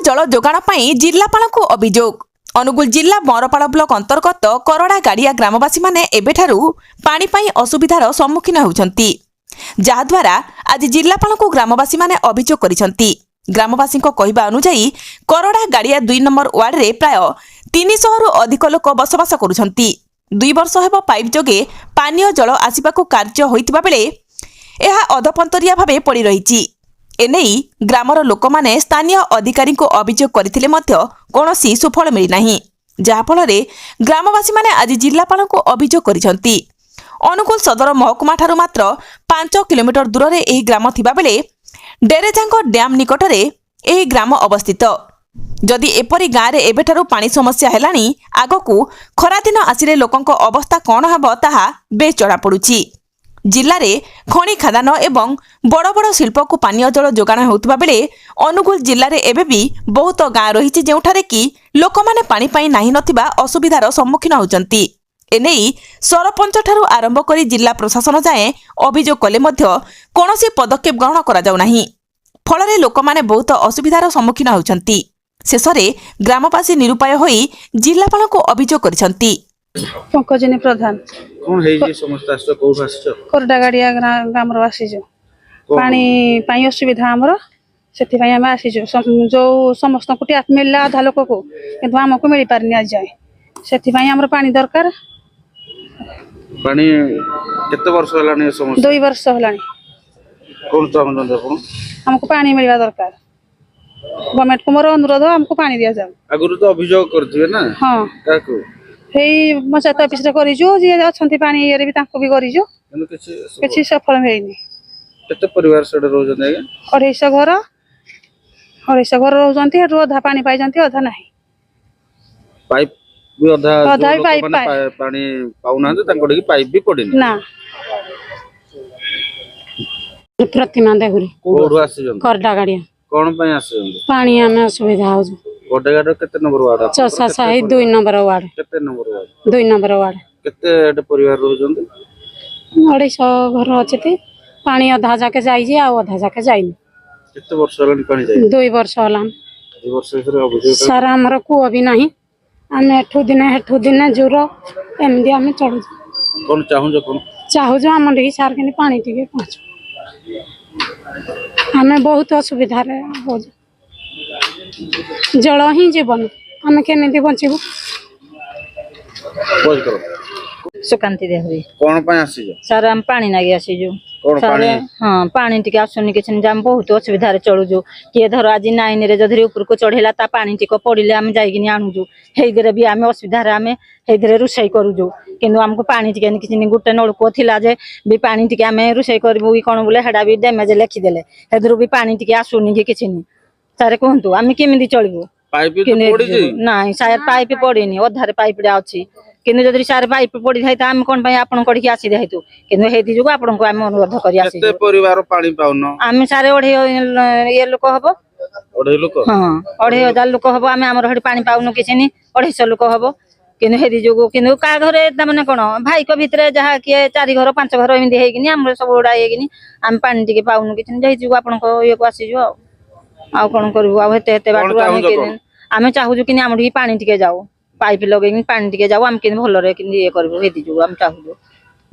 जल जोगाण जिलापाल को अभियोग। अनुगुल जिला बरपाड़ ब्लॉक अंतर्गत करड़ा गाड़िया ग्रामवासी माने एबेठारु पानी पाई असुविधार सम्मुखीन होउछंती, जहाद्वारा आज जिलापाल को ग्रामवासी माने अभियोग करिसंती। ग्रामवासी कहवा अनुसार करड़ा गाड़िया 2 नंबर वार्ड रे प्राय 300 रु अधिक लोक बसवास करुछंती। 2 वर्ष हेब पाइप जोगे पानीय जल आसिबाकू कार्य होइतिबा बेले एहा अधपंतरिया भावे पड़ी रहिछि। एनेई ग्रामर लोक माने स्थानीय अधिकारी को अभियोग करथिले मध्य कोनोसी सुफल मिली नाही, जहाफल ग्रामवासी माने आज जिलापाल को अभियोग करिसंती। अनुगुल सदर महकुमा ठारू मात्र 5 किलोमीटर दूर रे एही ग्राम थिबा बेले डेरेजांग डैम निकट रे एही ग्राम अवस्थित। जदि एपरी गाँव रे एबेठारु पानी समस्या हेलानी, आगकू खरा दिन आसिले लोकंक अवस्था कौन हेबो ताहा बेस जଣା पड़ुछि। जिल्ला रे खणी खादान एवं बड़ बड़ शिल्प को पानीय जल जोगाण होउतबा बेले अनुगुल जिल्ला रे एबेबी बहुत गाँ रहिछि जेउठारे कि लोक माने पानी पाई नाही नथिबा असुविधार सम्मुखीन होउचंती। एनेई सरपंच ठारू आरंभ करी जिल्ला प्रशासन जाए अभियोग कले मध्य कोनोसी पदक्षेप ग्रहण करा जाउ नाही। फलरे लोक माने बहुत असुविधार सम्मुखीन होउचंती। शेषरे ग्रामवासी निरुपाय होई जिल्लापाल को अभियोग करिसंती। पंकजनी प्रधान कोन हे जे समस्या आछो कोठ आछो करडा गाड़िया ग्राम रो आसीजो पानी पाई असुविधा हमरो सेति भाई हम आसीजो जो समस्त को टैप मिलला आधा लोक को किंतु हमको मिली पारनी आज जाए सेति भाई हमरो पानी दरकार। पानी केते वर्ष हलानी समस्या 2 वर्ष हलानी कोन चाहन देखो हमको पानी मिलवा दरकार। गवर्नमेंट को मोर अनुरोध हमको पानी दिया जाऊ। अगुरु तो अभियोग करथिबे ना। हां काको हेई पंचायत ऑफिस रे करिजो जे अछंती पानी एरे भी ताको भी करिजो किछि सफल हेइनी। केते परिवार सडे रहो जने 250 घर 250 घर रहो जंती हेरो आधा पानी पाई जंती आधा नाही। पाइप भी आधा भी पाइप पानी पाउना जे तांको की पाइप भी पडिनी ना। प्रतिमा देहुरी कोडु आसी जन करडा गाड़िया कोन पय आसी जन पानी आमे असुविधा हो। कोडा गाड़ केते नंबर वार्ड चौसा साही 2 नंबर वार्ड केते नंबर वार्ड 2 नंबर वार्ड केते एटे परिवार रहो जंती 250 घर अछि। पानी आधा जाके जाई जे आ आधा जाके जाईनी। केते वर्ष हलानी पानी जाई 2 वर्ष हलान 2 वर्ष भीतर अभियोग सर हमर को अभी नाही। आमे हेठु दिन जोर एमदी आमे चढु कोन चाहू जो हम डी सार के पानी टिके पहुंच हमें बहुत असुविधा रे हो। जल ही जीवन आमे केमिति बंचिबु। बोल करो सुकांती देहुरी कोन पय आसी जो सर हम पानी नागी आसी जो कोन पानी हां पानी टिके आसुनी किछन जाम बहुत असुविधा रे चलु जो के धर आज नाइन रे जधरी ऊपर को चढ़ेला ता पानी टिको पड़िले हम जाईगिनी आनु जो हेइदरे भी आमे असुविधा रे आमे हेइदरे रुसई करू जो किंतु हमको पानी टिके किछनी गुटे नळको थिला जे भी पानी टिके आमे रुसई करबो कि कोन बोले हेडा भी डैमेज लेखि देले हेदरु भी पानी टिके आसुनी कि किछनी सारे कहंतु आमे केमिति चलिबो। पाइप तो पड़ी जे नाही सायर पाइप पड़ेनी अधारे पाइप रे अछि किंतु जदि सारे पाइप पड़ी थाई त हम कोन पय आपन कडी आसी देहितु किंतु हेति जुगो आपन को हम अनुरोध करी आसी केते परिवार पानी पाउनो आमे सारे ओढे ये लोक हबो ओढे लोक हां 2500 लोक हबो आमे हमर हेडी पानी पाउनो किछनी 250 लोक हबो किंतु हेति जुगो किंतु का घरे त माने कोन भाई को भितरे जहा के 4 घर 5 घर एमिदि हेगिनी हमर सब ओडा हेगिनी हम पानी टिके पाउनो किछनी जहि जुगो आपन को ये को आसी जो आ कोन करबो आ हेते हेते बाटू आमे चाहू जो कि हमडी पानी टिके जाऊ पाइप लगेनी पानी टिके जाऊ हम किन भलो रे किन ये करबो हेति जो हम चाहू।